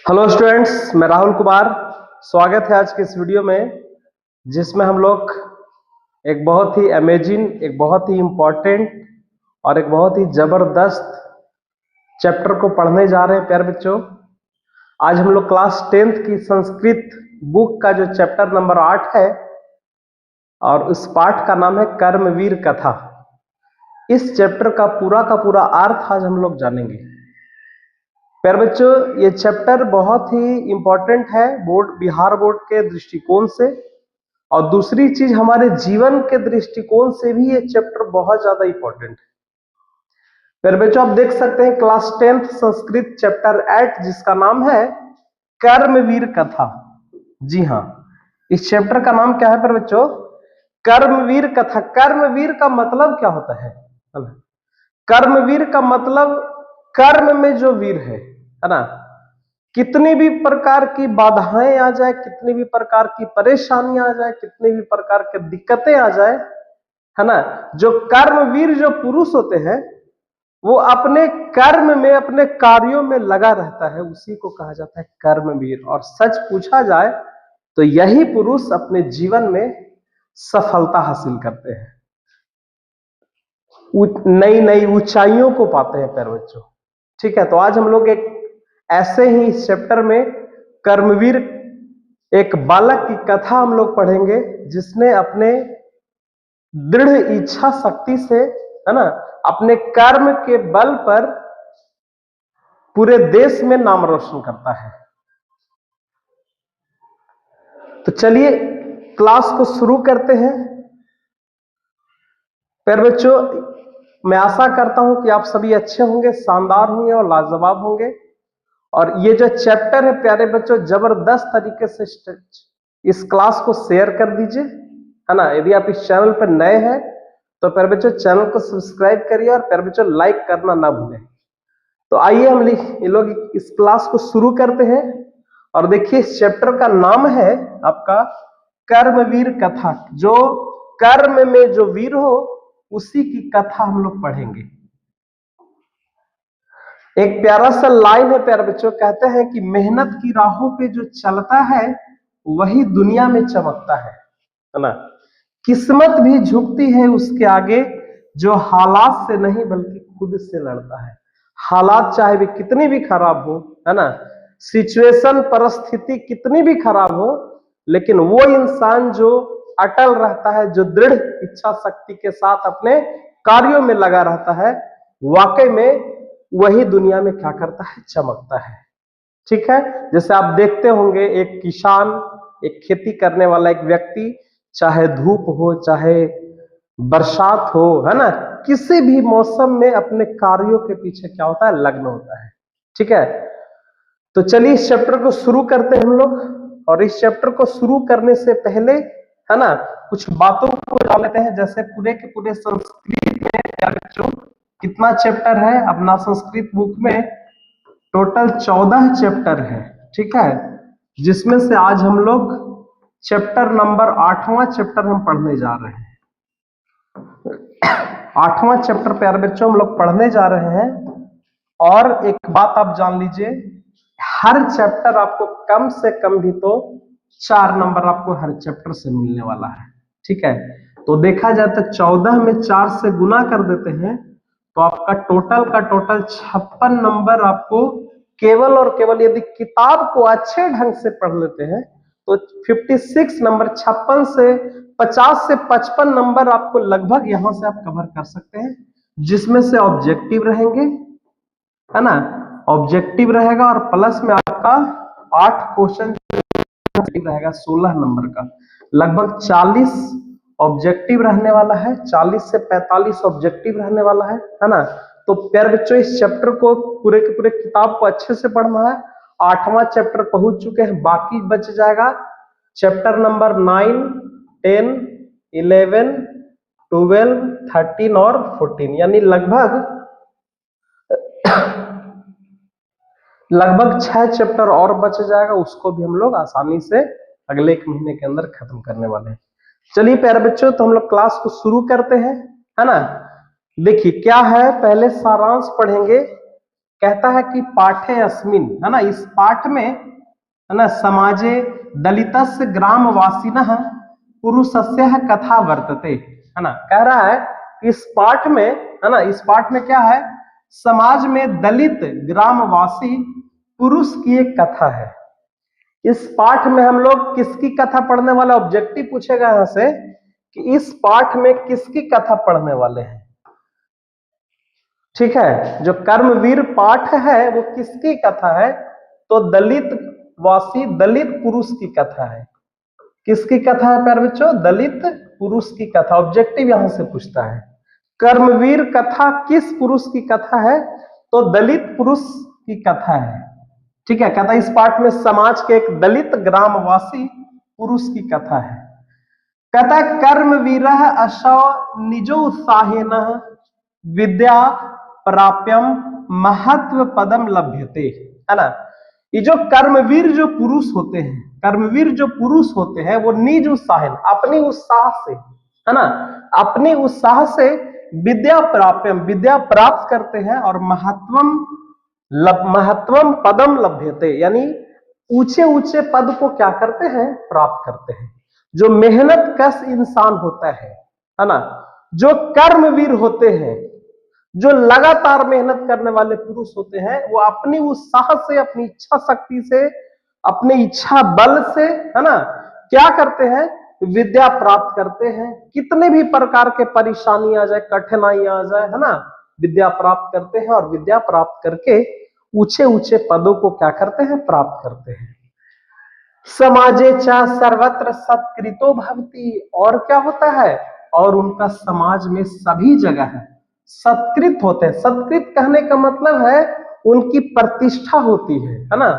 Hello students, मैं राहुल कुमार। स्वागत है आज के इस वीडियो में जिसमें हम लोग एक बहुत ही अमेजिंग, एक बहुत ही इम्पोर्टेंट और एक बहुत ही जबरदस्त चैप्टर को पढ़ने जा रहे हैं। प्यारे बच्चों, आज हम लोग क्लास 10th की संस्कृत बुक का जो चैप्टर नंबर 8 है और उस पाठ का नाम है कर्मवीर कथा। इस चैप्टर का पूरा अर्थ आज हम लोग जानेंगे। प्यारे बच्चों, ये चैप्टर बहुत ही इंपॉर्टेंट है बिहार बोर्ड के दृष्टिकोण से, और दूसरी चीज हमारे जीवन के दृष्टिकोण से भी ये चैप्टर बहुत ज्यादा इंपॉर्टेंट है। प्यारे बच्चों, आप देख सकते हैं क्लास 10th संस्कृत चैप्टर 8 जिसका नाम है कर्मवीर कथा। जी हाँ, इस चैप्टर का नाम क्या है प्यारे बच्चों? कर्मवीर कथा। कर्मवीर का मतलब क्या होता है? कर्मवीर का मतलब कर्म में जो वीर है ना। कितनी भी प्रकार की बाधाएं आ जाए, कितनी भी प्रकार की परेशानियां आ जाए, कितनी भी प्रकार की दिक्कतें आ जाए, है ना, जो कर्मवीर जो पुरुष होते हैं वो अपने कर्म में, अपने कार्यों में लगा रहता है, उसी को कहा जाता है कर्मवीर। और सच पूछा जाए तो यही पुरुष अपने जीवन में सफलता हासिल करते हैं, नई नई ऊंचाइयों को पाते हैं। प्यारे बच्चों, ठीक है, तो आज हम लोग एक ऐसे ही इस चैप्टर में कर्मवीर एक बालक की कथा हम लोग पढ़ेंगे जिसने अपने दृढ़ इच्छा शक्ति से, है ना, अपने कर्म के बल पर पूरे देश में नाम रोशन करता है। तो चलिए क्लास को शुरू करते हैं। प्यारे बच्चों, मैं आशा करता हूं कि आप सभी अच्छे होंगे, शानदार होंगे और लाजवाब होंगे। और ये जो चैप्टर है प्यारे बच्चों, जबरदस्त तरीके से इस क्लास को शेयर कर दीजिए, है ना। यदि आप इस चैनल पर नए हैं तो प्यारे बच्चों चैनल को सब्सक्राइब करिए और प्यारे बच्चों लाइक करना ना भूलें। तो आइए हम ये लोग इस क्लास को शुरू करते हैं। और देखिए, इस चैप्टर का नाम है आपका कर्मवीर कथा। जो कर्म में जो वीर हो उसी की कथा हम लोग पढ़ेंगे। एक प्यारा सा लाइन है प्यारे बच्चों, कहते हैं कि मेहनत की राहों पे जो चलता है वही दुनिया में चमकता है ना। किस्मत भी झुकती है उसके आगे जो हालात से नहीं बल्कि खुद से लड़ता है। हालात चाहे भी कितनी भी खराब हो, है ना, सिचुएशन परिस्थिति कितनी भी खराब हो, लेकिन वो इंसान जो अटल रहता है, जो दृढ़ इच्छा शक्ति के साथ अपने कार्यों में लगा रहता है, वाकई में वही दुनिया में क्या करता है? चमकता है। ठीक है, जैसे आप देखते होंगे एक किसान, एक खेती करने वाला एक व्यक्ति, चाहे धूप हो चाहे बरसात हो, है ना, किसी भी मौसम में अपने कार्यों के पीछे क्या होता है? लग्न होता है। ठीक है, तो चलिए इस चैप्टर को शुरू करते हैं हम लोग। और इस चैप्टर को शुरू करने से पहले, है ना, कुछ बातों को जान लेते हैं। जैसे पूरे के पूरे संस्कृत में कितना चैप्टर है अपना संस्कृत बुक में? टोटल 14 चैप्टर है। ठीक है, जिसमें से आज हम लोग चैप्टर नंबर 8वां चैप्टर हम पढ़ने जा रहे हैं। 8वां चैप्टर प्यारे बच्चों हम लोग पढ़ने जा रहे हैं। और एक बात आप जान लीजिए, हर चैप्टर आपको कम से कम भी तो 4 नंबर आपको हर चैप्टर से मिलने वाला है। ठीक है, तो देखा जाए तो 14 में 4 से गुना कर देते हैं तो आपका टोटल का टोटल 56 नंबर आपको केवल और केवल यदि किताब को अच्छे ढंग से पढ़ लेते हैं तो 56 नंबर, 56 से 50 से 55 नंबर आपको लगभग यहां से आप कवर कर सकते हैं, जिसमें से ऑब्जेक्टिव रहेंगे, है ना, ऑब्जेक्टिव रहेगा और प्लस में आपका 8 क्वेश्चन रहेगा 16 नंबर का। लगभग 40 ऑब्जेक्टिव रहने वाला है, 40 से 45 ऑब्जेक्टिव रहने वाला है ना। तो प्यारे बच्चों, इस चैप्टर को पूरे के पूरे किताब को अच्छे से पढ़ना है। 8वां चैप्टर पहुंच चुके हैं, बाकी बच जाएगा चैप्टर नंबर 9, 10, 11, 12, 13 और 14, यानी लगभग 6 चैप्टर और बच जाएगा। उसको भी हम लोग आसानी से अगले 1 महीने के अंदर खत्म करने वाले हैं। चलिए प्यारे बच्चों, तो हम लोग क्लास को शुरू करते हैं, है ना। देखिए क्या है, पहले सारांश पढ़ेंगे। कहता है कि पाठे अस्मिन, है ना, इस पाठ में, है ना, समाजे दलितस्य ग्रामवासिनः पुरुषस्य कथा वर्तते, है ना, कह रहा है कि इस पाठ में, है ना, इस पाठ में क्या है, समाज में दलित ग्रामवासी पुरुष की एक कथा है। इस पाठ में हम लोग किसकी कथा पढ़ने वाला, ऑब्जेक्टिव पूछेगा यहां से कि इस पाठ में किसकी कथा पढ़ने वाले हैं। ठीक है, जो कर्मवीर पाठ है वो किसकी कथा है, तो दलित वासी, दलित पुरुष की कथा है। किसकी कथा है प्यारे बच्चों, दलित पुरुष की कथा। ऑब्जेक्टिव यहां से पूछता है कर्मवीर कथा किस पुरुष की कथा है, तो दलित पुरुष की कथा है। ठीक है, कहता है इस पाठ में समाज के एक दलित ग्रामवासी पुरुष की कथा है। कहता है कर्मवीर असौ निजो उत्साहेन विद्या प्राप्यम महत्व पदम लभ्यते, है ना। ये जो कर्मवीर जो पुरुष होते हैं, कर्मवीर जो पुरुष होते हैं वो निज उत्साहेन, अपनी उत्साह से, है ना, अपनी उत्साह से विद्या प्राप्यम, विद्या प्राप्त करते हैं, और महत्वम पदम लभ्यते, यानी ऊंचे ऊंचे पद को क्या करते हैं, प्राप्त करते हैं। जो मेहनत कश इंसान होता है ना, जो कर्मवीर होते हैं, जो लगातार मेहनत करने वाले पुरुष होते हैं, वो अपनी उत्साह से, अपनी इच्छा शक्ति से, अपनी इच्छा बल से, है ना, क्या करते हैं, विद्या प्राप्त करते हैं। कितने भी प्रकार के परेशानी आ जाए, कठिनाई आ जाए, है ना, विद्या प्राप्त करते हैं, और विद्या प्राप्त करके ऊंचे ऊंचे पदों को क्या करते हैं, प्राप्त करते हैं। समाजे चा सर्वत्र सत्कृतो भवति, और क्या होता है, और उनका समाज में सभी जगह है सत्कृत होते हैं। सत्कृत कहने का मतलब है उनकी प्रतिष्ठा होती है ना,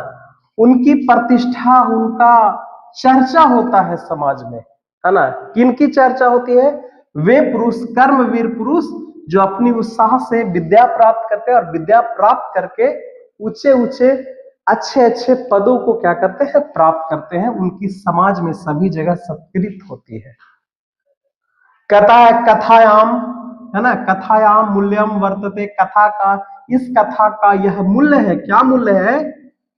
उनकी प्रतिष्ठा, उनका चर्चा होता है समाज में, है ना। किनकी चर्चा होती है, वे पुरुष, कर्मवीर पुरुष जो अपनी उत्साह से विद्या प्राप्त करते हैं, और विद्या प्राप्त करके ऊंचे ऊंचे अच्छे अच्छे पदों को क्या करते हैं, प्राप्त करते हैं। उनकी समाज में सभी जगह सत्कृत होती है। कहता है कथायाम, है ना, कथायाम मूल्यम वर्तते, कथा का, इस कथा का यह मूल्य है, क्या मूल्य है,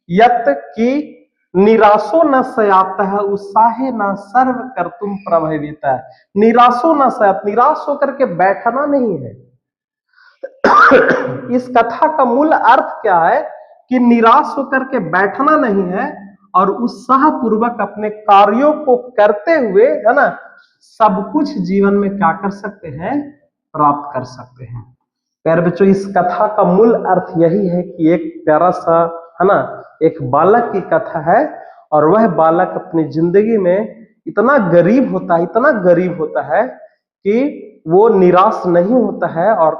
यत कि निराशो न सयात उत्साहे न सर्व कर तुम प्रभावित है। निराशो न सयात, निराश होकर के बैठना नहीं है। इस कथा का मूल अर्थ क्या है कि निराश होकर के बैठना नहीं है, और उत्साह पूर्वक अपने कार्यों को करते हुए, है ना, सब कुछ जीवन में क्या कर सकते हैं, प्राप्त कर सकते हैं। प्यारे बच्चों, इस कथा का मूल अर्थ यही है कि एक प्यारा सा, है ना, एक बालक की कथा है, और वह बालक अपनी जिंदगी में इतना गरीब होता है, इतना गरीब होता है कि वो निराश नहीं होता है, और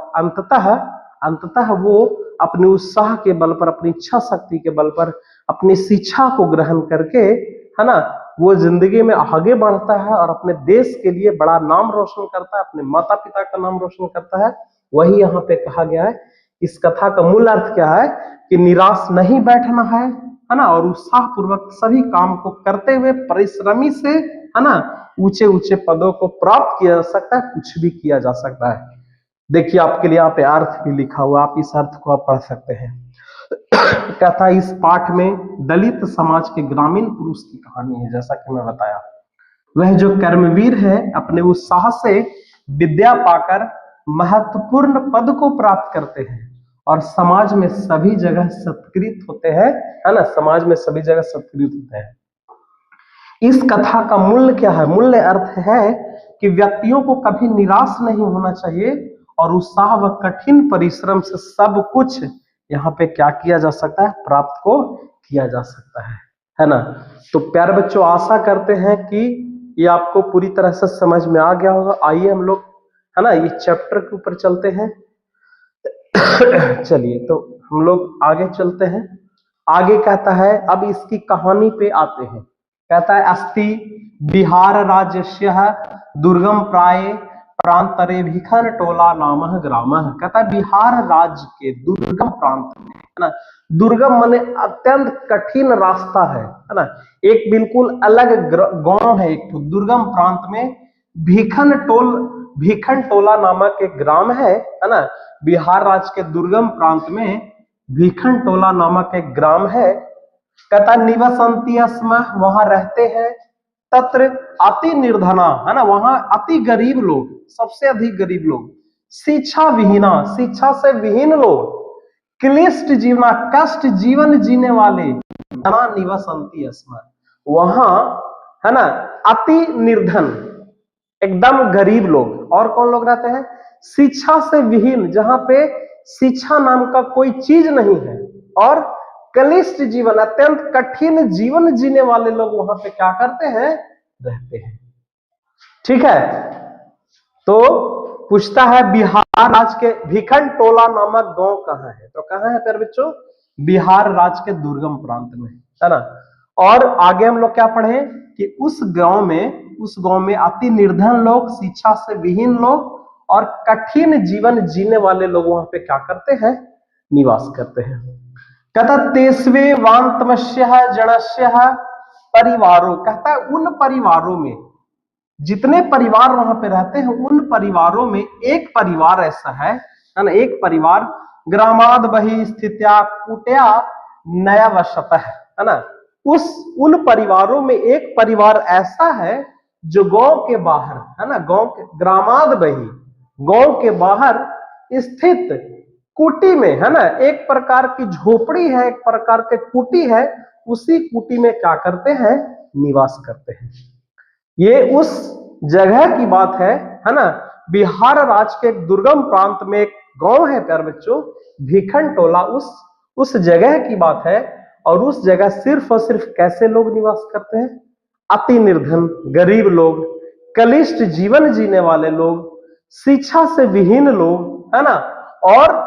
अंततः वो अपने उत्साह के बल पर, अपनी इच्छा शक्ति के बल पर, अपनी शिक्षा को ग्रहण करके, है ना, वो जिंदगी में आगे बढ़ता है, और अपने देश के लिए बड़ा नाम रोशन करता है, अपने माता पिता का नाम रोशन करता है। वही यहाँ पे कहा गया है। इस कथा का मूल अर्थ क्या है कि निराश नहीं बैठना है ना, और उत्साह पूर्वक सभी काम को करते हुए परिश्रमी से, है ना, ऊंचे ऊंचे पदों को प्राप्त किया जा सकता है, कुछ भी किया जा सकता है। देखिए आपके लिए यहाँ पे अर्थ भी लिखा हुआ, आप इस अर्थ को आप पढ़ सकते हैं। कथा इस पाठ में दलित समाज के ग्रामीण पुरुष की कहानी है। जैसा कि मैं बताया, वह जो कर्मवीर है अपने उत्साह से विद्या पाकर महत्वपूर्ण पद को प्राप्त करते हैं, और समाज में सभी जगह सत्कृत होते हैं, है ना, समाज में सभी जगह सत्कृत होते हैं। इस कथा का मूल्य क्या है, मूल्य अर्थ है कि व्यक्तियों को कभी निराश नहीं होना चाहिए, और उत्साह व कठिन परिश्रम से सब कुछ यहाँ पे क्या किया जा सकता है, प्राप्त को किया जा सकता है ना। तो प्यारे बच्चों, आशा करते हैं कि ये आपको पूरी तरह से समझ में आ गया होगा। आइए हम लोग, है ना, ये चैप्टर के ऊपर चलते हैं। चलिए, तो हम लोग आगे चलते हैं। आगे कहता है, अब इसकी कहानी पे आते हैं। कहता है अस्ति बिहार राज्य दुर्गम प्राय प्रांतरे भिखन टोला नामः ग्रामः। कहता है बिहार राज्य के दुर्गम प्रांत में, है ना, दुर्गम माने अत्यंत कठिन रास्ता है ना, एक बिल्कुल अलग गांव है, एक दुर्गम प्रांत में भिखन टोला नामक एक ग्राम है ना, बिहार राज्य के दुर्गम प्रांत में भीखन टोला नामक एक ग्राम है। कहता निवसंती स्म, वहां रहते हैं, तत्र अति निर्धना, है ना, वहां अति गरीब लोग, सबसे अधिक गरीब लोग, शिक्षा विहीना, शिक्षा से विहीन लोग, क्लिष्ट जीवना, कष्ट जीवन जीने वाले, धना निवसंती स्म, वहां, है ना, अति निर्धन, एकदम गरीब लोग। और कौन लोग रहते हैं? शिक्षा से विहीन, जहां पे शिक्षा नाम का कोई चीज नहीं है, और क्लिष्ट जीवन, अत्यंत कठिन जीवन जीने वाले लोग वहां पे क्या करते हैं? रहते हैं। ठीक है, तो पूछता है बिहार राज्य के भीखन टोला नामक गांव कहाँ है? तो कहाँ है प्यारे बच्चों? बिहार राज्य के दुर्गम प्रांत में, है ना। और आगे हम लोग क्या पढ़े कि उस गांव में अति निर्धन लोग, शिक्षा से विहीन लोग और कठिन जीवन जीने वाले लोग वहां पे क्या करते हैं? निवास करते हैं। कहता तेस्वे वांतमस्य जनस्य परिवारों, कहता है उन परिवारों में, जितने परिवार वहां पे रहते हैं उन परिवारों में एक परिवार ऐसा है ना, एक परिवार ग्रामाद बही स्थित्या कुटिया नया वसत है ना, उन परिवारों में एक परिवार ऐसा है जो गांव के बाहर, है ना, गांव के ग्रामाद बही, गांव के बाहर स्थित कुटी में, है ना, एक प्रकार की झोपड़ी है, एक प्रकार के कुटी है, उसी कुटी में क्या करते हैं? निवास करते हैं। ये उस जगह की बात है ना, बिहार राज्य के एक दुर्गम प्रांत में एक गांव है प्यारे बच्चों, भीखन टोला, उस जगह की बात है। और उस जगह सिर्फ और सिर्फ कैसे लोग निवास करते हैं? अति निर्धन, गरीब लोग, क्लिष्ट जीवन जीने वाले लोग, शिक्षा से विहीन लोग, है ना, और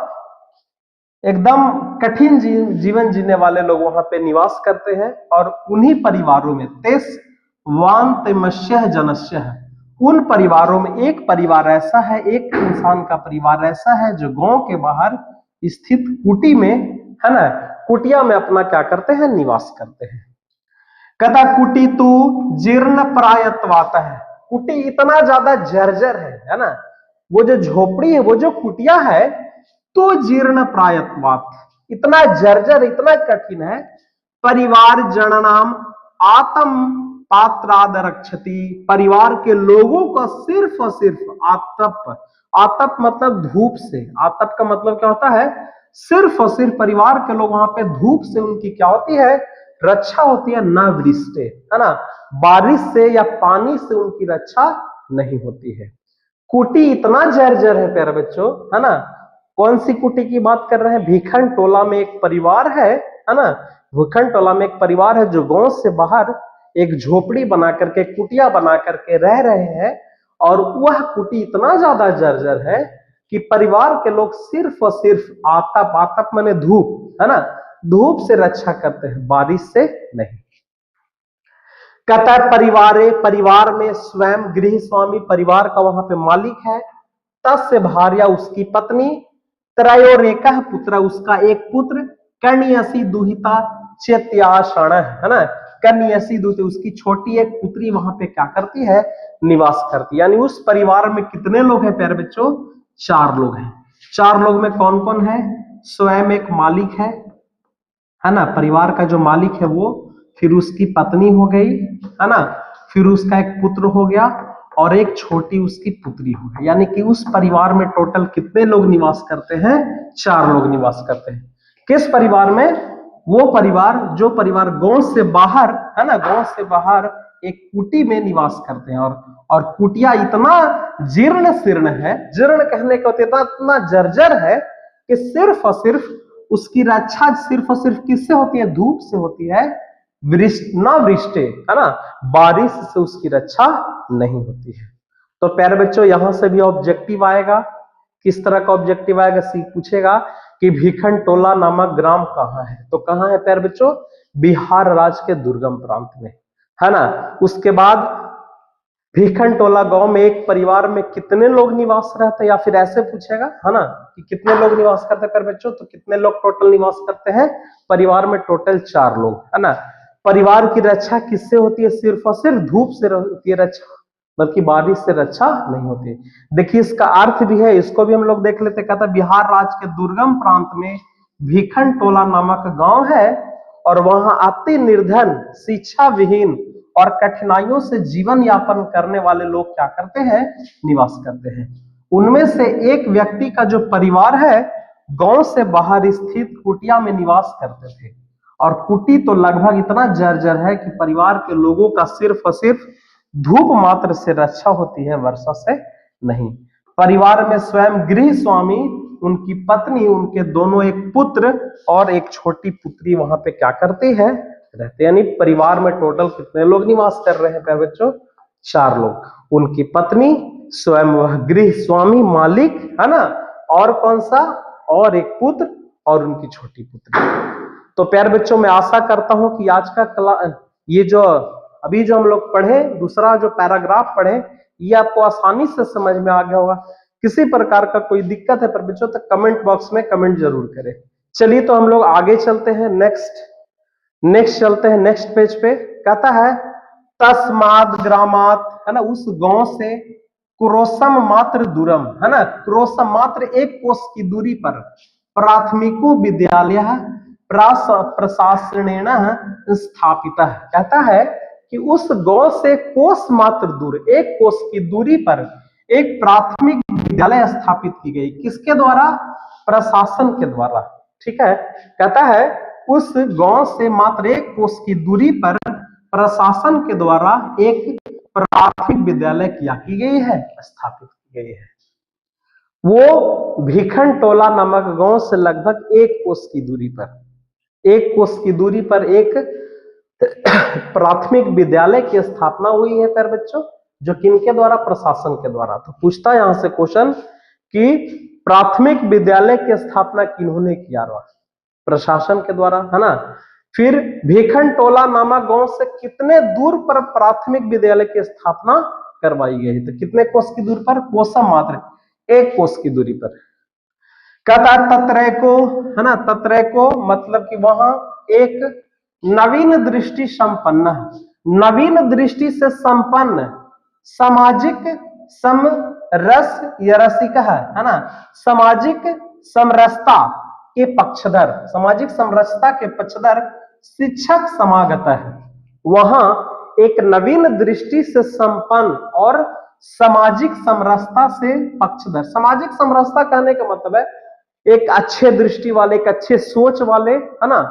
एकदम कठिन जीवन जीने वाले लोग वहां पे निवास करते हैं। और उन्हीं परिवारों में तेस वांतमस्य जनस्य, उन परिवारों में एक परिवार ऐसा है, एक इंसान का परिवार ऐसा है जो गांव के बाहर स्थित कुटी में, है ना, कुटिया में अपना क्या करते हैं? निवास करते हैं। कहता कुटी तू जीर्ण प्रायत्वात है, कुटी इतना ज्यादा जर्जर है ना, वो जो झोपड़ी है, वो जो कुटिया है, तो जीर्ण प्रायत्वात, इतना जर्जर, इतना कठिन है। परिवार जननाम आत्म पात्राद रक्षति, परिवार के लोगों का सिर्फ और सिर्फ आतप, आतप मतलब धूप से, आतप का मतलब क्या होता है? सिर्फ और सिर्फ परिवार के लोग वहां पे धूप से उनकी क्या होती है? रक्षा होती है, ना वृष्टि, है ना, बारिश से या पानी से उनकी रक्षा नहीं होती है। कुटी इतना जर्जर है प्यारे बच्चों, है ना। कौन सी कुटी की बात कर रहे हैं? भीखन टोला में एक परिवार है ना, भीखन टोला में एक परिवार है जो गांव से बाहर एक झोपड़ी बना करके, कुटिया बना करके रह रहे हैं। और वह कुटी इतना ज्यादा जर्जर है कि परिवार के लोग सिर्फ और सिर्फ आतप, आतप माने धूप, है ना, धूप से रक्षा करते हैं, बारिश से नहीं। कहता है परिवार में स्वयं गृह स्वामी, परिवार का वहां पे मालिक है, तस्य भार्या, उसकी पत्नी, त्रयोरेकः पुत्र, उसका एक पुत्र, कन्यसी दुहिता चेत्याषण, है ना, कन्यसी दुहिता, उसकी छोटी एक पुत्री वहां पे क्या करती है? निवास करती है। यानी उस परिवार में कितने लोग हैं प्यारे बच्चों? 4 लोग हैं। 4 लोग में कौन कौन है? स्वयं एक मालिक है ना, परिवार का जो मालिक है वो, फिर उसकी पत्नी हो गई, है ना, फिर उसका एक पुत्र हो गया और एक छोटी उसकी पुत्री हो गई। यानी कि उस परिवार में टोटल कितने लोग निवास करते हैं? 4 लोग निवास करते हैं। किस परिवार में? वो परिवार जो परिवार गांव से बाहर, है ना, गांव से बाहर एक कुटी में निवास करते हैं। और कुटिया इतना जीर्ण शीर्ण है, जीर्ण कहने का इतना जर्जर है कि सिर्फ और सिर्फ उसकी रक्षा सिर्फ और सिर्फ किससे होती है? धूप से होती है, वृष्टि, है ना, बारिश से उसकी रक्षा नहीं होती है। तो प्यारे बच्चों, यहां से भी ऑब्जेक्टिव आएगा। किस तरह का ऑब्जेक्टिव आएगा? पूछेगा कि भीखन टोला नामक ग्राम कहाँ है? तो कहाँ है प्यारे बच्चों? बिहार राज्य के दुर्गम प्रांत में, है ना। उसके बाद भीखन टोला गांव में एक परिवार में कितने लोग निवास रहते हैं, या फिर ऐसे पूछेगा, है ना, कि कितने लोग निवास करते हैं प्यारे बच्चों? तो कितने लोग टोटल निवास करते हैं? परिवार में टोटल 4 लोग, है ना। परिवार की रक्षा किससे होती है? सिर्फ और सिर्फ धूप से होती है रक्षा, बल्कि बारिश से रक्षा नहीं होती। देखिए इसका अर्थ भी है, इसको भी हम लोग देख लेते। कहता बिहार राज्य के दुर्गम प्रांत में भीखन टोला नामक गांव है और वहां अति निर्धन, शिक्षा विहीन और कठिनाइयों से जीवन यापन करने वाले लोग क्या करते हैं, निवास करते हैं। उनमें से एक व्यक्ति का जो परिवार है गांव से बाहर स्थित कुटिया में निवास करते थे, और कुटी तो लगभग इतना जर्जर है कि परिवार के लोगों का सिर्फ और सिर्फ धूप मात्र से रक्षा होती है, वर्षा से नहीं। परिवार में स्वयं गृह स्वामी, उनकी पत्नी, उनके दोनों एक पुत्र और एक छोटी पुत्री वहां पे क्या करते हैं, रहते। यानी परिवार में टोटल कितने लोग निवास कर रहे हैं प्यारे बच्चों, 4 लोग। उनकी पत्नी, स्वयं वह गृह स्वामी मालिक है ना, और कौन सा, और एक पुत्र और उनकी छोटी पुत्री। तो प्यारे बच्चों मैं आशा करता हूं कि आज का ये जो अभी जो हम लोग पढ़े, दूसरा जो पैराग्राफ पढ़े, ये आपको आसानी से समझ में आ गया होगा। किसी प्रकार का कोई दिक्कत है पर बच्चों तो कमेंट बॉक्स में कमेंट जरूर करें। चलिए तो हम लोग आगे चलते हैं, नेक्स्ट चलते हैं, नेक्स्ट पेज पे। कहता है तस्माद ग्रामात, है ना, उस गांव से क्रोशम मात्र दूरम, है ना, क्रोशम मात्र 1 कोस की दूरी पर प्राथमिको विद्यालय प्रशासनेन स्थापित। कहता है कि उस गांव से कोस मात्र दूर, 1 कोस की दूरी पर एक प्राथमिक विद्यालय स्थापित की गई। किसके द्वारा, प्रशासन के द्वारा। ठीक है, कहता है उस गांव से मात्र 1 कोस की दूरी पर प्रशासन के द्वारा एक प्राथमिक विद्यालय की गई है, स्थापित की गई है। वो भीखन टोला नामक गांव से लगभग 1 कोस की दूरी पर, 1 कोस की दूरी पर एक प्राथमिक विद्यालय की स्थापना हुई है प्यारे बच्चों, जो किनके द्वारा, प्रशासन के द्वारा। तो पूछता है यहां से क्वेश्चन कि प्राथमिक विद्यालय की स्थापना किन्होंने किया, प्रशासन के द्वारा, है ना। फिर भीखन टोला नामक गांव से कितने दूर पर प्राथमिक विद्यालय की स्थापना करवाई गई, तो कितने कोस की दूरी पर, कोसम मात्र 1 कोस की दूरी पर। कहता है तत्रैको, है ना, तत्रैको मतलब कि वहां एक नवीन दृष्टि संपन्न, नवीन दृष्टि से संपन्न सामाजिक समरस या रसिका है ना, सामाजिक समरसता के पक्षधर, सामाजिक समरसता के पक्षधर शिक्षक समागत है। वहां एक नवीन दृष्टि से संपन्न और सामाजिक समरसता से पक्षधर, सामाजिक समरसता कहने का मतलब है एक अच्छे दृष्टि वाले, एक अच्छे सोच वाले, है ना।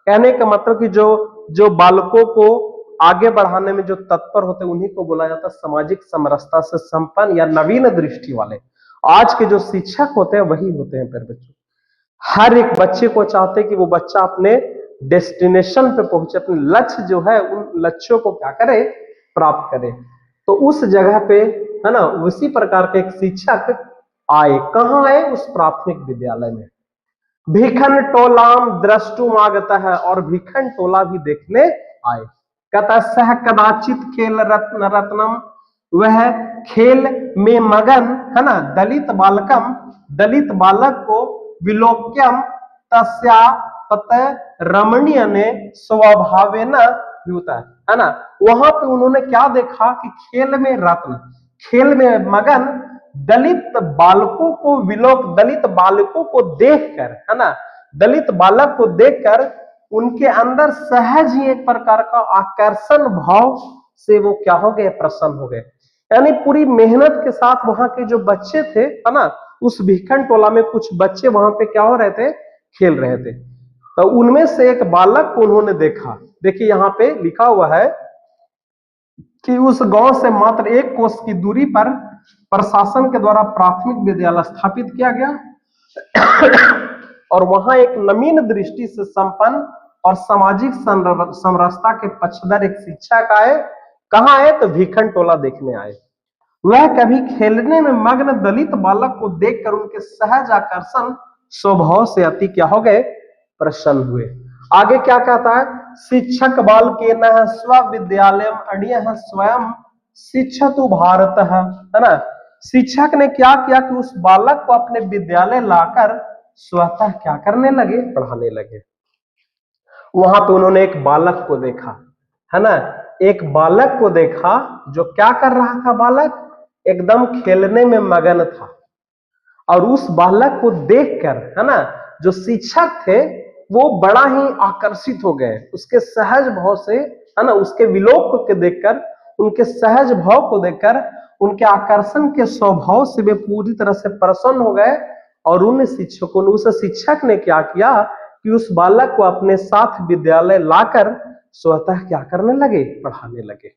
कहने का मतलब कि जो बालकों को आगे बढ़ाने में जो तत्पर होते हैं उन्हीं को बोला जाता है सामाजिक समरसता से संपन्न या नवीन दृष्टि वाले। आज के जो शिक्षक होते हैं वही होते हैं प्यारे बच्चों। हर एक बच्चे को चाहते हैं कि वो बच्चा अपने डेस्टिनेशन पे पहुंचे, अपने लक्ष्य जो है उन लक्ष्यों को क्या करे, प्राप्त करे। तो उस जगह पे, है ना, उसी प्रकार के एक शिक्षक आए। कहाँ आए, उस प्राथमिक विद्यालय में। भीखन टोलाम द्रष्टुमागता है, और भीखन टोला भी देखने आए। कहता सह कदाचित खेल रत्नम, वह खेल में मगन, है ना, दलित बालकम, दलित बालक को विलोक्यम तस्यापत रमणीय ने स्वभावेन होता है ना। वहां पे उन्होंने क्या देखा कि खेल में रत्न, खेल में मगन दलित बालकों को विलोक, दलित बालकों को देखकर, है ना, दलित बालक को देखकर उनके अंदर सहज ही एक प्रकार का आकर्षण भाव से वो क्या हो गए, प्रसन्न हो गए। यानी पूरी मेहनत के साथ वहां के जो बच्चे थे, है ना, उस भीखन टोला में कुछ बच्चे वहां पे क्या हो रहे थे, खेल रहे थे। तो उनमें से एक बालक को उन्होंने देखा। देखिए यहाँ पे लिखा हुआ है कि उस गांव से मात्र 1 कोस की दूरी पर प्रशासन के द्वारा प्राथमिक विद्यालय स्थापित किया गया और वहां एक नवीन दृष्टि से संपन्न और सामाजिक समरसता के पक्षधर एक शिक्षक आए। कहाँ आए, तो भीखन टोला देखने आए। वह कभी खेलने में मग्न दलित बालक को देखकर उनके सहज आकर्षण स्वभाव से अति क्या हो गए, प्रसन्न हुए। आगे क्या कहता है, शिक्षक बाल के न स्विद्यालय अड़िय स्वयं शिक्षतु भारत, है ना। शिक्षक ने क्या किया कि उस बालक को अपने विद्यालय लाकर स्वतः क्या करने लगे, पढ़ाने लगे। वहां पे उन्होंने एक बालक को देखा, है ना, एक बालक को देखा जो क्या कर रहा था, बालक एकदम खेलने में मगन था। और उस बालक को देखकर, है ना, जो शिक्षक थे वो बड़ा ही आकर्षित हो गए उसके सहज भाव से, है ना, उसके विलोक को देखकर, उनके सहज भाव को देखकर, उनके आकर्षण के स्वभाव से वे पूरी तरह से प्रसन्न हो गए। और उन शिक्षकों ने, उस शिक्षक ने क्या किया कि उस बालक को अपने साथ विद्यालय लाकर स्वतः क्या करने लगे, पढ़ाने लगे।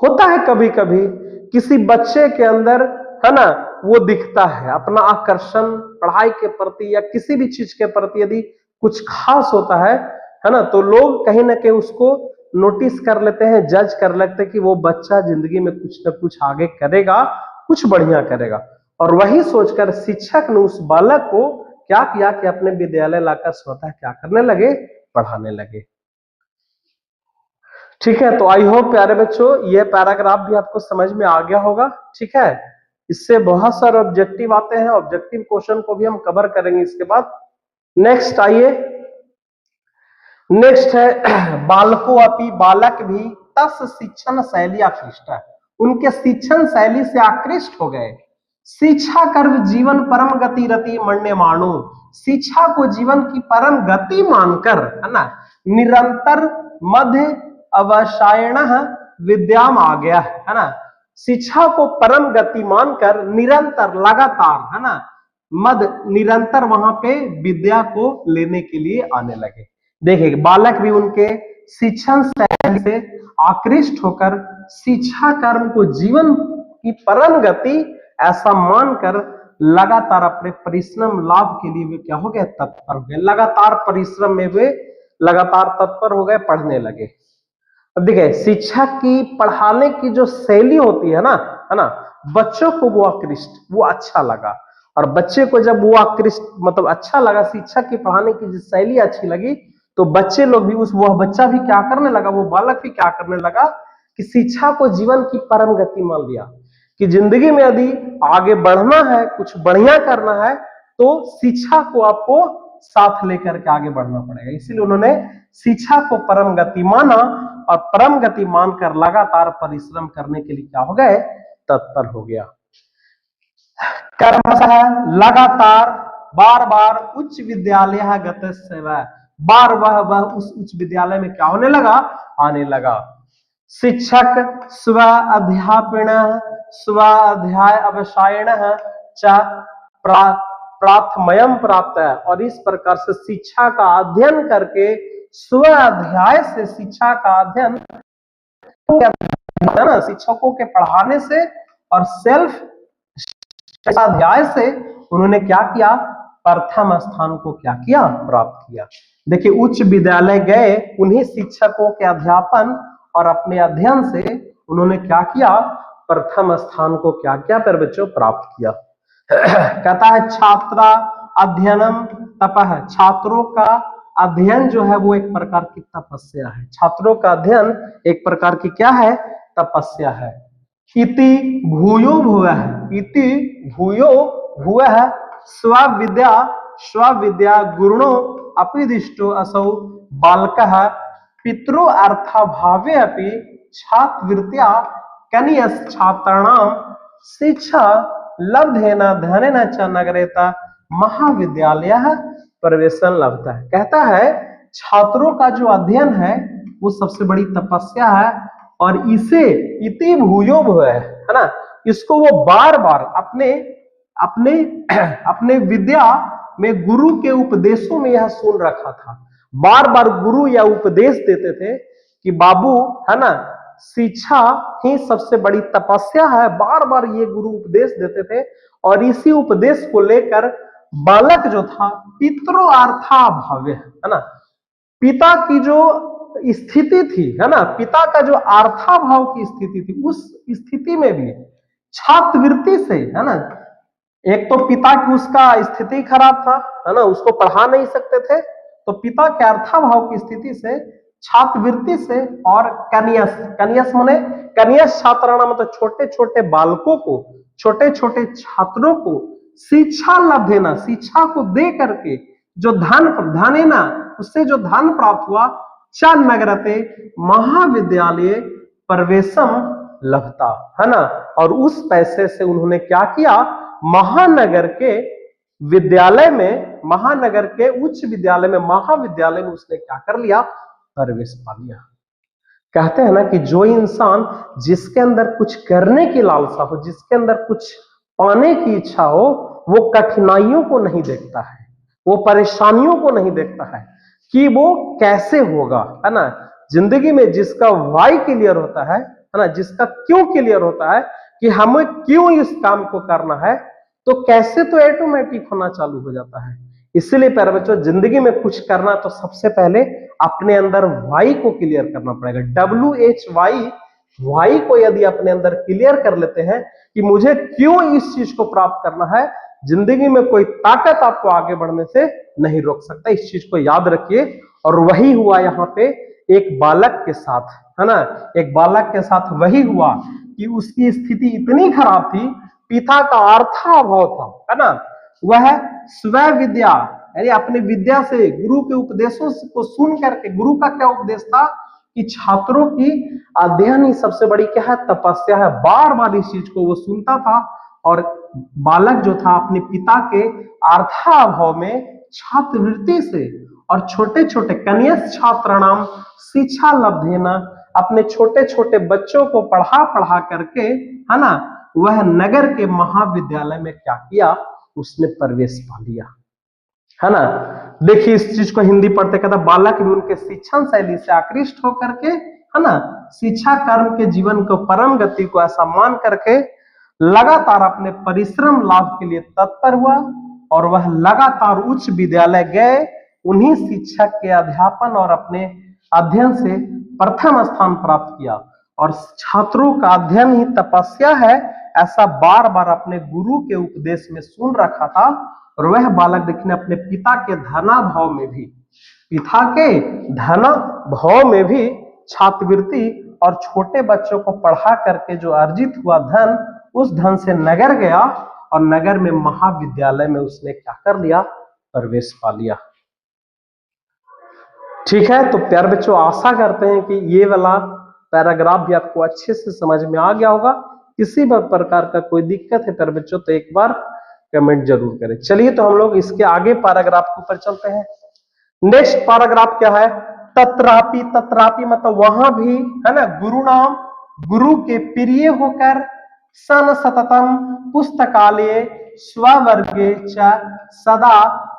होता है कभी कभी किसी बच्चे के अंदर, है ना, वो दिखता है अपना आकर्षण पढ़ाई के प्रति या किसी भी चीज के प्रति, यदि कुछ खास होता है ना, तो लोग कहीं ना कहीं उसको नोटिस कर लेते हैं, जज कर लेते हैं कि वो बच्चा जिंदगी में कुछ ना कुछ आगे करेगा, कुछ बढ़िया करेगा। और वही सोचकर शिक्षक ने उस बालक को क्या किया कि अपने विद्यालय लाकर स्वतः क्या करने लगे, पढ़ाने लगे। ठीक है, तो आई होप प्यारे बच्चों ये पैराग्राफ भी आपको समझ में आ गया होगा। ठीक है, इससे बहुत सारे ऑब्जेक्टिव आते हैं, ऑब्जेक्टिव क्वेश्चन को भी हम कवर करेंगे इसके बाद। नेक्स्ट आइए, नेक्स्ट है बालको अपि, बालक भी तस शिक्षण शैली आकृष्ट है, उनके शिक्षण शैली से आकृष्ट हो गए। शिक्षा कर्म जीवन परम गति रति मण्य मानो, शिक्षा को जीवन की परम गति मानकर, है ना, निरंतर मध्य अवसायण विद्याम आ गया, है ना, शिक्षा को परम गति मानकर निरंतर लगातार, है ना, मद निरंतर वहां पे विद्या को लेने के लिए आने लगे। देखिए बालक भी उनके शिक्षण शैली से आकृष्ट होकर शिक्षा कर्म को जीवन की परम गति ऐसा मानकर लगातार अपने परिश्रम लाभ के लिए वे क्या हो गए, तत्पर हो गए। लगातार परिश्रम में वे लगातार तत्पर हो गए, पढ़ने लगे। अब देखिए शिक्षक की पढ़ाने की जो शैली होती है ना, बच्चों को वो आकृष्ट, वो अच्छा लगा। और बच्चे को जब वो आकृष्ट मतलब अच्छा लगा, शिक्षक की पढ़ाने की जो शैली अच्छी लगी, तो बच्चे लोग भी वह बच्चा भी क्या करने लगा, वो बालक भी क्या करने लगा कि शिक्षा को जीवन की परम गति मान लिया कि जिंदगी में यदि आगे बढ़ना है, कुछ बढ़िया करना है, तो शिक्षा को आपको साथ लेकर के आगे बढ़ना पड़ेगा। इसीलिए उन्होंने शिक्षा को परम गति माना और परम गति मानकर लगातार परिश्रम करने के लिए क्या हो गए, तत्पर हो गया। कर्मशः लगातार बार बार उच्च विद्यालय गत सेवा, बार वह उस उच्च विद्यालय में क्या होने लगा, आने लगा। शिक्षक स्व अध्यापन स्व अध्याय अवसायण च प्राथमयम प्राप्त है, और इस प्रकार से शिक्षा का अध्ययन करके स्व अध्याय से शिक्षा का अध्ययन, शिक्षकों के पढ़ाने से और सेल्फ अध्याय से उन्होंने क्या किया, प्रथम स्थान को क्या किया, प्राप्त किया। देखिए उच्च विद्यालय गए, उन्हीं शिक्षकों के अध्यापन और अपने अध्ययन से उन्होंने क्या किया, प्रथम स्थान को क्या किया पर बच्चों, प्राप्त किया। कहता है छात्रा अध्ययनम तपः, छात्रों का अध्ययन जो है वो एक प्रकार की तपस्या है। छात्रों का अध्ययन एक प्रकार की क्या है, तपस्या है। इति भूयो भुवः, इति भूयो भुवः स्वविद्या स्वविद्या गुरुणो अपिदिष्टो असौ बालकः पितरो अर्थाभावे अपि छात्रवृत्त्या कनियस छात्राणां शिक्षा लब्धेन धनेन च नगरेता महाविद्यालयः प्रवेशं लभता है। कहता है छात्रों का जो अध्ययन है वो सबसे बड़ी तपस्या है, और इसे इति भूयो भुवः, है ना, इसको वो बार बार अपने अपने अपने विद्या में गुरु के उपदेशों में यह सुन रखा था। बार बार गुरु यह उपदेश देते थे कि बाबू, है ना, शिक्षा ही सबसे बड़ी तपस्या है। बार बार ये गुरु उपदेश देते थे, और इसी उपदेश को लेकर बालक जो था पितरो अर्थाभाव्य, है ना, पिता की जो स्थिति थी, है ना, पिता का जो अर्थाभाव की स्थिति थी, उस स्थिति में भी छात्रवृत्ति से, है ना, एक तो पिता की उसका स्थिति खराब था, है ना, उसको पढ़ा नहीं सकते थे, तो पिता के अर्थाभाव की स्थिति से, छात्रवृत्ति से, और कनियस, कनियस माने कनियस छात्राणा मतलब छोटे छोटे बालकों को, छोटे छोटे छात्रों को शिक्षा लाभ देना, शिक्षा को दे करके जो धनेना, उससे जो धन प्राप्त हुआ, च नगरते महाविद्यालय प्रवेशम लभता, है ना, और उस पैसे से उन्होंने क्या किया, महानगर के विद्यालय में, महानगर के उच्च विद्यालय में, महाविद्यालय में उसने क्या कर लिया? प्रवेश पा लिया। कहते हैं ना कि जो इंसान जिसके अंदर कुछ करने की लालसा हो, जिसके अंदर कुछ पाने की इच्छा हो, वो कठिनाइयों को नहीं देखता है, वो परेशानियों को नहीं देखता है कि वो कैसे होगा, है ना। जिंदगी में जिसका वाई क्लियर होता है ना, जिसका क्यों क्लियर होता है कि हमें क्यों इस काम को करना है, तो कैसे तो ऑटोमेटिक होना चालू हो जाता है। इसीलिए प्यारे बच्चों, जिंदगी में कुछ करना तो सबसे पहले अपने अंदर वाई को क्लियर करना पड़ेगा। WHY, वाई को यदि अपने अंदर क्लियर कर लेते हैं कि मुझे क्यों इस चीज को प्राप्त करना है, जिंदगी में कोई ताकत आपको आगे बढ़ने से नहीं रोक सकता। इस चीज को याद रखिए। और वही हुआ यहाँ पे एक बालक के साथ, है ना। एक बालक के साथ वही हुआ कि उसकी स्थिति इतनी खराब थी, पिता का अर्थाभाव था, है ना। वह स्व विद्या यानी अपने विद्या से, गुरु के उपदेशों को सुन करके, गुरु का क्या उपदेश था कि छात्रों की अध्ययन ही सबसे बड़ी क्या है? तपस्या है। बार बार इस चीज को वो सुनता था। और बालक जो था अपने पिता के अर्थाभाव में छात्रवृत्ति से और छोटे छोटे कन्या छात्राणाम शिक्षा लब्धेना, अपने छोटे छोटे बच्चों को पढ़ा पढ़ा करके, है ना, वह नगर के महाविद्यालय में क्या किया? उसने प्रवेश पा लिया, है ना। देखिए इस चीज को हिंदी पढ़ते कहता, बालक भी उनके शिक्षण शैली से आकृष्ट होकर के, है ना, शिक्षा कर्म के जीवन को, परम गति को ऐसा मान करके लगातार अपने परिश्रम लाभ के लिए तत्पर हुआ। और वह लगातार उच्च विद्यालय गए, उन्हीं शिक्षक के अध्यापन और अपने अध्ययन से प्रथम स्थान प्राप्त किया। और छात्रों का अध्ययन ही तपस्या है, ऐसा बार बार अपने गुरु के उपदेश में सुन रखा था। और वह बालक देखने अपने पिता के धनाभाव में भी, पिता के धनाभाव में भी छात्रवृत्ति और छोटे बच्चों को पढ़ा करके जो अर्जित हुआ धन, उस धन से नगर गया और नगर में महाविद्यालय में उसने क्या कर लिया? प्रवेश पा लिया। ठीक है, तो प्यारे बच्चों, आशा करते हैं कि ये वाला पैराग्राफ भी आपको अच्छे से समझ में आ गया होगा। किसी भी प्रकार का कोई दिक्कत है प्यारे बच्चों तो एक बार कमेंट जरूर करें। चलिए तो हम लोग इसके आगे पैराग्राफ के ऊपर चलते हैं। नेक्स्ट पैराग्राफ क्या है? तत्रापि, तत्रापि मतलब वहां भी, है ना, गुरु नाम, गुरु के प्रिय होकर, सन सततम पुस्तकालय स्ववर्गे च सदा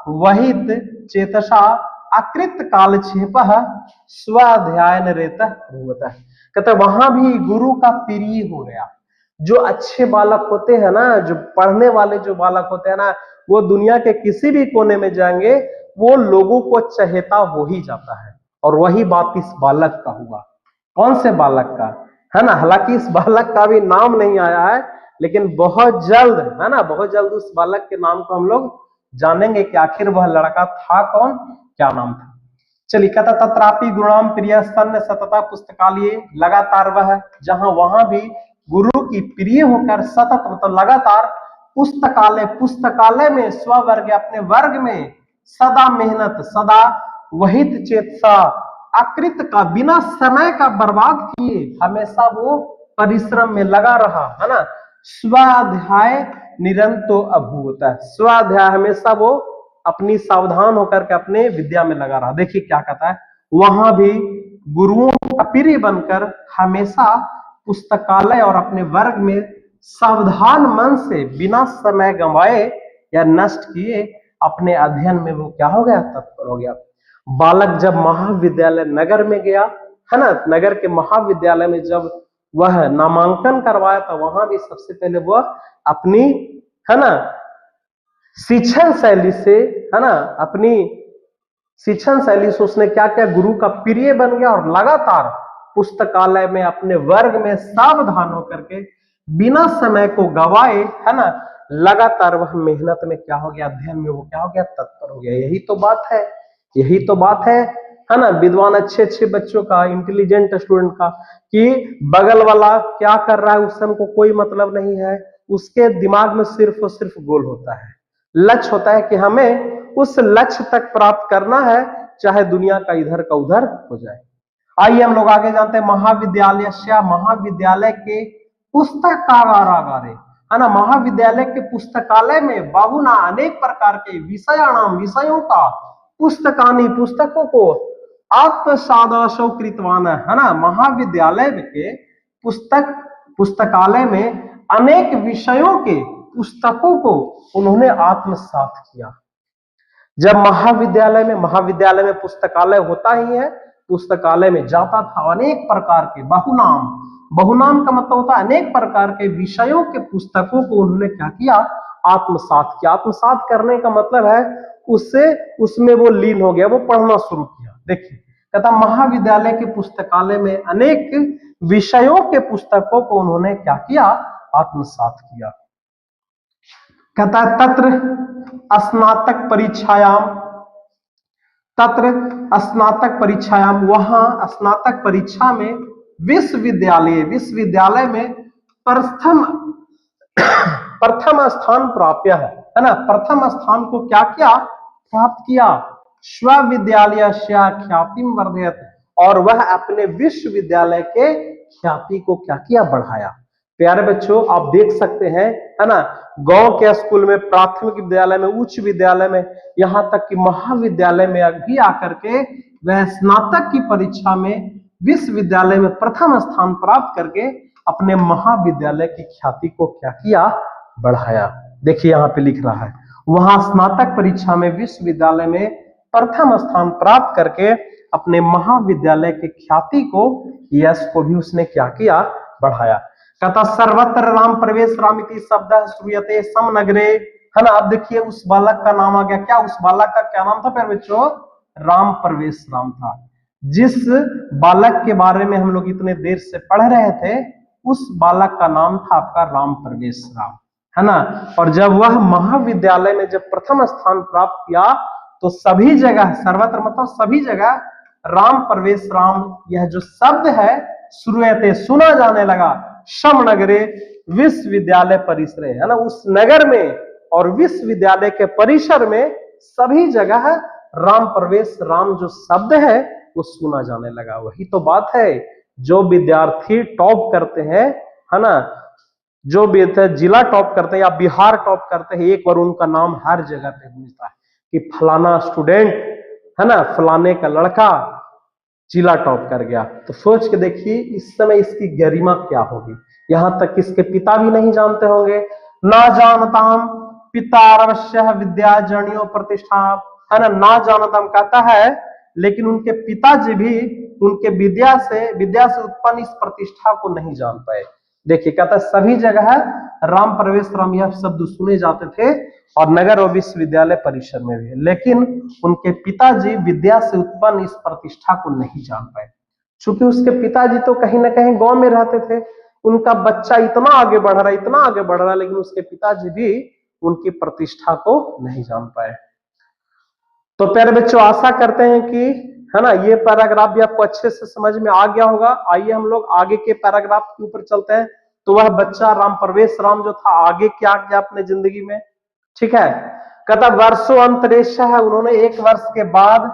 वहित चेतसा अकृत कालक्षेप स्वाध्यायन रेतः भूवतः। कहते वहां भी गुरु का प्रिय हो गया। जो अच्छे बालक होते हैं ना, जो पढ़ने वाले जो बालक होते हैं ना, वो दुनिया के किसी भी कोने में जाएंगे, वो लोगों को चहेता हो ही जाता है। और वही बात इस बालक का हुआ। कौन से बालक का? है ना, हालांकि इस बालक का भी नाम नहीं आया है, लेकिन बहुत जल्द, है ना, बहुत जल्द उस बालक के नाम को हम लोग जानेंगे कि आखिर वह लड़का था कौन, क्या नाम था। चलिए, कहता तत्रापि गुरुणाम प्रिय स्तन्य सतता पुस्तकालय, लगातार वह जहां, वहां भी गुरु की प्रिय होकर, सतत मतलब लगातार, पुस्तकालय, पुस्तकालय में, स्ववर्ग अपने वर्ग में, सदा मेहनत, सदा वहित चेतसा, अकृत का, बिना समय का बर्बाद किए हमेशा वो परिश्रम में लगा रहा, है ना। स्वाध्याय निरंतो अभूत, स्वाध्याय हमेशा वो अपनी सावधान होकर के अपने विद्या में लगा रहा। देखिए क्या कहता है, वहां भी गुरुओं का प्रिय बनकर हमेशा पुस्तकालय और अपने वर्ग में सावधान मन से, बिना समय गंवाए या नष्ट किए, अपने अध्ययन में वो क्या हो गया? तत्पर हो गया। बालक जब महाविद्यालय नगर में गया, है ना, नगर के महाविद्यालय में जब वह नामांकन करवाया था, वहां भी सबसे पहले वह अपनी, है ना, शिक्षण शैली से, है ना, अपनी शिक्षण शैली से उसने क्या किया? गुरु का प्रिय बन गया और लगातार पुस्तकालय में अपने वर्ग में सावधान होकर के, बिना समय को गवाए, है ना, लगातार वह मेहनत में क्या हो गया? अध्ययन में वो क्या हो गया? तत्पर हो गया। यही तो बात है, यही तो बात है ना, विद्वान अच्छे अच्छे बच्चों का, इंटेलिजेंट स्टूडेंट का, कि बगल वाला क्या कर रहा है उससे हमको कोई मतलब नहीं है। उसके दिमाग में सिर्फ और सिर्फ गोल होता है, लक्ष्य होता है कि हमें उस लक्ष्य तक प्राप्त करना है, चाहे दुनिया का इधर का उधर हो जाए। आइए हम लोग आगे जानते हैं। महाविद्यालय, महाविद्यालय के पुस्तकागारे, है ना। महाविद्यालय के पुस्तकालय में बहुना अनेक प्रकार के विषयाणाम विषयों का पुस्तकानि पुस्तकों को आत्मसादाशो कृतवान है ना। महाविद्यालय के पुस्तकालय में अनेक विषयों के पुस्तकों को उन्होंने आत्मसात किया। जब महाविद्यालय में पुस्तकालय होता ही है, पुस्तकालय में जाता था अनेक प्रकार के बहुनाम का मतलब होता है अनेक प्रकार के विषयों के पुस्तकों को उन्होंने क्या किया, आत्मसात किया। आत्मसात करने का मतलब है उसमें वो लीन हो गया, वो पढ़ना शुरू किया। देखिए कहता महाविद्यालय के पुस्तकालय में अनेक विषयों के पुस्तकों को उन्होंने क्या किया, आत्मसात किया। कहता है तत्र स्नातक परीक्षायाम वहां स्नातक परीक्षा में विश्वविद्यालय में प्रथम स्थान प्राप्त है ना। प्रथम स्थान को क्या किया, प्राप्त किया। स्वविद्यालय ख्यातिम वर्धयत, और वह अपने विश्वविद्यालय के ख्याति को क्या किया, बढ़ाया। प्यारे बच्चों आप देख सकते हैं है ना, गांव के स्कूल में, प्राथमिक विद्यालय में, उच्च विद्यालय में, यहाँ तक कि महाविद्यालय में भी आकर के वह स्नातक की परीक्षा में विश्वविद्यालय में प्रथम स्थान प्राप्त करके अपने महाविद्यालय की ख्याति को क्या किया, बढ़ाया। देखिए यहाँ पे लिख रहा है वहां स्नातक परीक्षा में विश्वविद्यालय में प्रथम स्थान प्राप्त करके अपने महाविद्यालय की ख्याति को, यश को भी उसने क्या किया, बढ़ाया। कहता सर्वत्र राम प्रवेश रामिति शब्द श्रूयते समनगरे, है ना। अब देखिए उस बालक का नाम आ गया, क्या उस बालक का क्या नाम था प्यारे बच्चों, राम प्रवेश राम था। जिस बालक के बारे में हम लोग इतने देर से पढ़ रहे थे उस बालक का नाम था आपका राम प्रवेश राम, है ना। और जब वह महाविद्यालय में जब प्रथम स्थान प्राप्त किया तो सभी जगह, सर्वत्र मतलब सभी जगह, राम प्रवेश राम यह जो शब्द है श्रूयते सुना जाने लगा, समनगरे विश्वविद्यालय परिसर, है ना। उस नगर में और विश्वविद्यालय के परिसर में सभी जगह राम प्रवेश राम जो शब्द है वो सुना जाने लगा। वही तो बात है, जो विद्यार्थी टॉप करते हैं, है ना, जो जिला टॉप करते हैं या बिहार टॉप करते हैं, एक बार उनका नाम हर जगह पे गूंजता है कि फलाना स्टूडेंट, है ना, फलाने का लड़का जिला टॉप कर गया। तो सोच के देखिए इस समय इसकी गरिमा क्या होगी। यहां तक इसके पिता भी नहीं जानते होंगे। ना जानताम पितारवश्य विद्या जनियो प्रतिष्ठा, है ना, ना जानताम कहता है लेकिन उनके पिताजी भी उनके विद्या से उत्पन्न इस प्रतिष्ठा को नहीं जान पाए। देखिए कहता है सभी जगह राम प्रवेश राम यह शब्द सुने जाते थे और नगर और विश्वविद्यालय परिसर में भी, लेकिन उनके पिताजी विद्या से उत्पन्न इस प्रतिष्ठा को नहीं जान पाए। चूंकि उसके पिताजी तो कहीं ना कहीं गांव में रहते थे, उनका बच्चा इतना आगे बढ़ रहा है, लेकिन उसके पिताजी भी उनकी प्रतिष्ठा को नहीं जान पाए। तो प्यारे बच्चों आशा करते हैं कि, है ना, ये पैराग्राफ भी आपको अच्छे से समझ में आ गया होगा। आइए हम लोग आगे के पैराग्राफ के ऊपर चलते हैं। तो वह बच्चा राम प्रवेश राम जो था आगे क्या किया अपने जिंदगी में, ठीक है। कहता वर्षों अंतरेश है, उन्होंने 1 वर्ष के बाद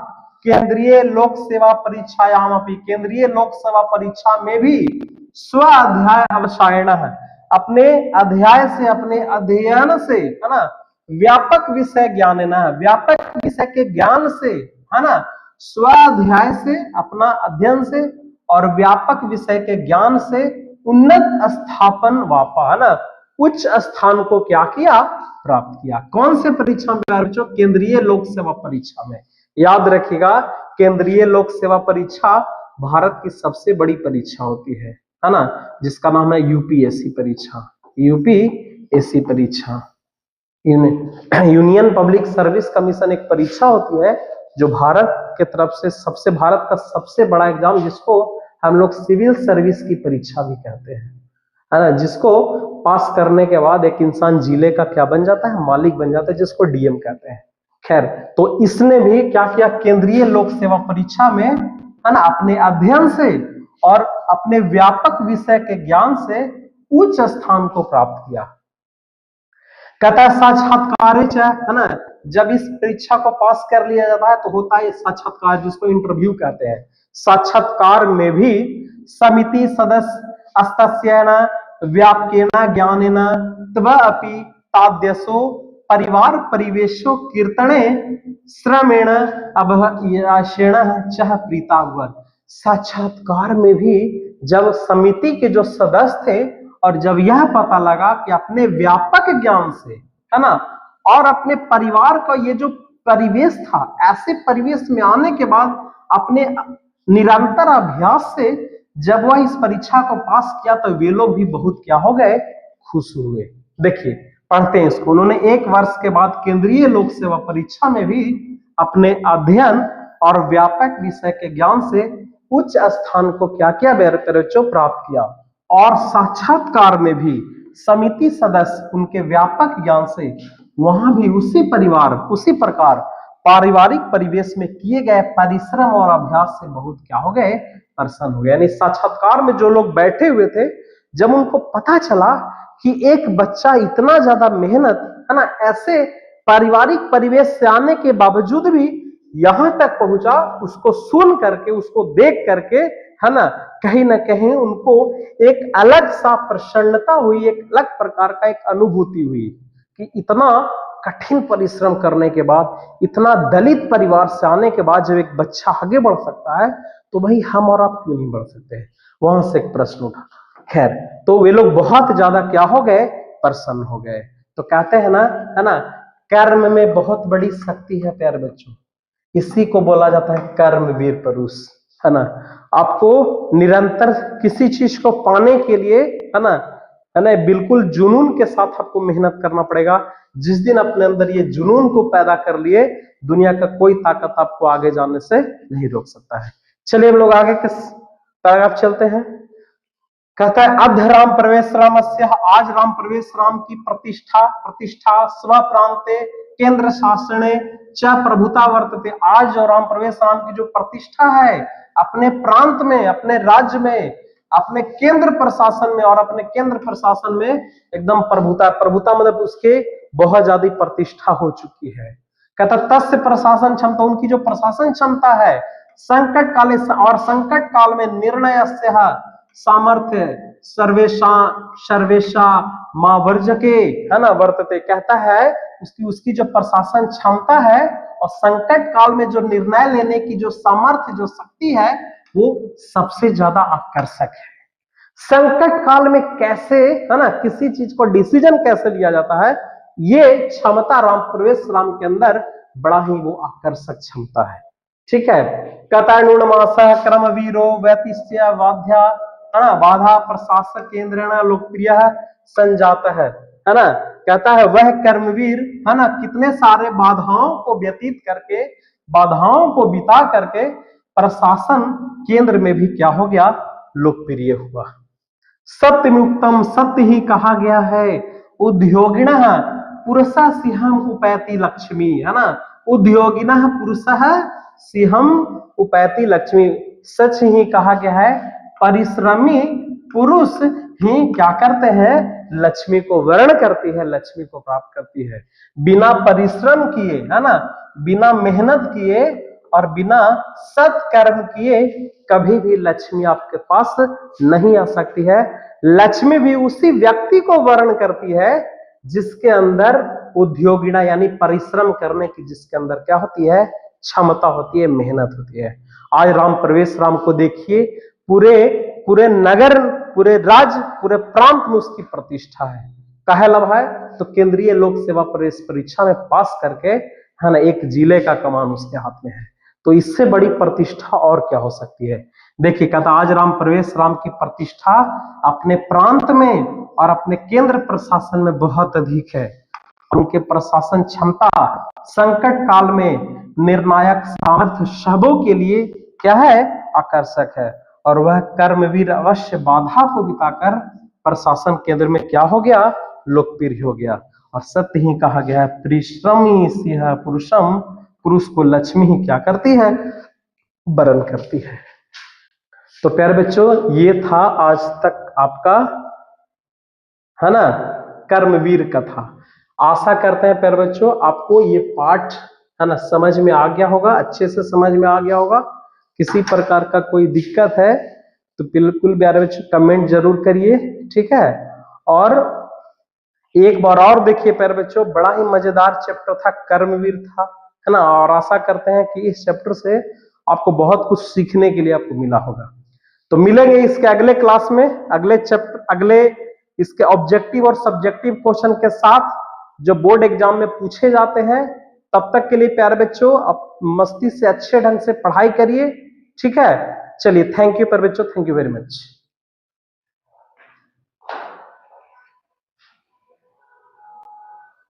केंद्रीय लोक सेवा परीक्षायाम अपनी, केंद्रीय लोक सेवा परीक्षा में भी स्व अध्याय अवसायन है, अपने अध्याय से, अपने अध्ययन से, है ना, व्यापक विषय ज्ञान है ना, व्यापक विषय के ज्ञान से, है ना, स्वाध्याय से, अपना अध्ययन से और व्यापक विषय के ज्ञान से उन्नत स्थापन वापा, है ना, उच्च स्थान को क्या किया, प्राप्त किया। कौन से परीक्षा में बच्चों, केंद्रीय लोक सेवा परीक्षा में। याद रखिएगा केंद्रीय लोक सेवा परीक्षा भारत की सबसे बड़ी परीक्षा होती है ना, जिसका नाम है यूपीएससी परीक्षा, यूपीएससी परीक्षा, यूनियन पब्लिक सर्विस कमीशन एक परीक्षा होती है जो भारत के तरफ से भारत का सबसे बड़ा एग्जाम, जिसको हम लोग सिविल सर्विस की परीक्षा भी कहते हैं, है ना, जिसको पास करने के बाद एक इंसान जिले का क्या बन जाता है, मालिक बन जाता है, जिसको डीएम कहते हैं। खैर, तो इसने भी क्या किया, केंद्रीय लोक सेवा परीक्षा में, है ना, अपने अध्ययन से और अपने व्यापक विषय के ज्ञान से उच्च स्थान को प्राप्त किया। कहता है साक्षात्कार, है ना, जब इस परीक्षा को पास कर लिया जाता है तो होता है साक्षात्कार, जिसको इंटरव्यू कहते हैं। साक्षात्कार में भी समिति सदस्य व्यापकेन ज्ञानेन तव अपि तादृशो परिवार परिवेशो कीर्तने श्रमेण अभयाशेण चह प्रीतावर। साक्षात्कार में भी जब समिति के जो सदस्य थे और जब यह पता लगा कि अपने व्यापक ज्ञान से, है ना, और अपने परिवार का ये जो परिवेश था, ऐसे परिवेश में आने के बाद अपने निरंतर अभ्यास से जब वह इस परीक्षा को पास किया तो वे लोग भी बहुत क्या हो गए, खुश हुए। देखिए पढ़ते हैं इसको। उन्होंने 1 वर्ष के बाद केंद्रीय लोक सेवा परीक्षा में भी अपने अध्ययन और व्यापक विषय के ज्ञान से उच्च स्थान को क्या किया, बच्चों, प्राप्त किया। और साक्षात्कार में भी समिति सदस्य उनके व्यापक ज्ञान से वहां भी उसी प्रकार पारिवारिक परिवेश में किए गए परिश्रम और अभ्यास से बहुत क्या हो गए, प्रसन्न हो गए। यानी साक्षात्कार में जो लोग बैठे हुए थे, जब उनको पता चला कि एक बच्चा इतना ज्यादा मेहनत, है ना, ऐसे पारिवारिक परिवेश से आने के बावजूद भी यहां तक पहुंचा, उसको सुन करके, उसको देख करके, है ना कहीं उनको एक अलग सा प्रसन्नता हुई, एक अलग प्रकार का एक अनुभूति हुई कि इतना कठिन परिश्रम करने के बाद, इतना दलित परिवार से आने के बाद जब एक बच्चा आगे बढ़ सकता है तो भाई हम और आप क्यों नहीं बढ़ सकते हैं। वहां से एक प्रश्न उठा। खैर, तो वे लोग बहुत ज्यादा क्या हो गए, प्रसन्न हो गए। तो कहते हैं ना, है ना, कर्म में बहुत बड़ी शक्ति है प्यारे बच्चों। इसी को बोला जाता है कर्मवीर पुरुष, है ना। आपको निरंतर किसी चीज को पाने के लिए, है ना, बिल्कुल जुनून के साथ आपको मेहनत करना पड़ेगा। जिस दिन अपने अंदर ये जुनून को पैदा कर लिए, दुनिया का कोई ताकत आपको आगे जाने से नहीं रोक सकता है। चलिए हम लोग आगे किस पैराग्राफ चलते हैं। कहता है अध राम प्रवेश रामस्य, आज राम प्रवेश राम की प्रतिष्ठा स्व प्रांते केंद्र शासने च प्रभुता वर्तते। आज जो राम प्रवेश राम की जो प्रतिष्ठा है अपने प्रांत में, अपने राज्य में, अपने केंद्र प्रशासन में, और अपने केंद्र प्रशासन में एकदम प्रभुता मतलब उसके बहुत ज्यादा प्रतिष्ठा हो चुकी है। कहता तस्य प्रशासन क्षमता, उनकी जो प्रशासन क्षमता है, संकट काले, और संकट काल में निर्णय सामर्थ्य सर्वेशा मां वर्जके, है ना, वर्तते। कहता है उसकी जो प्रशासन क्षमता है और संकट काल में जो निर्णय लेने की जो सामर्थ्य, जो शक्ति है, वो सबसे ज्यादा आकर्षक है। संकट काल में कैसे, है ना, किसी चीज को डिसीजन कैसे लिया जाता है, ये क्षमता राम प्रवेश राम के अंदर बड़ा ही वो आकर्षक क्षमता है। ठीक है। कथानुणमासा क्रमवीरो वैतिष्य वाध्या, है ना, बाधा प्रशासक केंद्रेण लोकप्रिय संजात है ना। कहता है वह कर्मवीर, है ना, कितने सारे बाधाओं को व्यतीत करके, बाधाओं को बिता करके प्रशासन केंद्र में भी क्या हो गया, लोकप्रिय हुआ। सत्यमुक्तम, सत्य ही कहा गया है। उद्योगिनः पुरुषः सिंहम् उपैति लक्ष्मी, है ना, उद्योगिनः पुरुषः सिंहम् उपैति लक्ष्मी। सच ही कहा गया है, परिश्रमी पुरुष ही क्या करते हैं, लक्ष्मी को वर्ण करती है, लक्ष्मी को प्राप्त करती है। बिना परिश्रम किए, है ना, बिना मेहनत किए और बिना सत्कर्म किए कभी भी लक्ष्मी आपके पास नहीं आ सकती है। लक्ष्मी भी उसी व्यक्ति को वर्ण करती है जिसके अंदर उद्योगिना यानी परिश्रम करने की, जिसके अंदर क्या होती है, क्षमता होती है, मेहनत होती है। आज राम प्रवेश राम को देखिए, पूरे नगर, पूरे राज्य, पूरे प्रांत में उसकी प्रतिष्ठा है। काहे लाभ है, तो केंद्रीय लोक सेवा प्रवेश परीक्षा में पास करके, है ना, एक जिले का कमान उसके हाथ में है। तो इससे बड़ी प्रतिष्ठा और क्या हो सकती है। देखिए कहता आज राम प्रवेश राम की प्रतिष्ठा अपने प्रांत में और अपने केंद्र प्रशासन में बहुत अधिक है। उनके प्रशासन क्षमता संकट काल में निर्णायक सामर्थ्य सबों के लिए क्या है, आकर्षक है। और वह कर्मवीर अवश्य बाधा को बिताकर प्रशासन केंद्र में क्या हो गया, लोकप्रिय हो गया। और सत्य ही कहा गया है, परिश्रमी सिंह पुरुषम, पुरुष को लक्ष्मी ही क्या करती है, वरण करती है। तो प्यारे बच्चों, ये था आज तक आपका, है ना, कर्मवीर कथा। आशा करते हैं प्यारे बच्चों आपको ये पाठ, है ना, समझ में आ गया होगा, अच्छे से समझ में आ गया होगा। किसी प्रकार का कोई दिक्कत है तो बिल्कुल प्यारे बच्चों कमेंट जरूर करिए, ठीक है। और एक बार और देखिए प्यारे बच्चों, बड़ा ही मजेदार चैप्टर था, कर्मवीर था, है ना। और आशा करते हैं कि इस चैप्टर से आपको बहुत कुछ सीखने के लिए आपको मिला होगा। तो मिलेंगे इसके अगले क्लास में, अगले चैप्टर, अगले इसके ऑब्जेक्टिव और सब्जेक्टिव क्वेश्चन के साथ जो बोर्ड एग्जाम में पूछे जाते हैं। तब तक के लिए प्यारे बच्चों, आप मस्ती से अच्छे ढंग से पढ़ाई करिए, ठीक है। चलिए, थैंक यू प्यारे बच्चों, थैंक यू वेरी मच।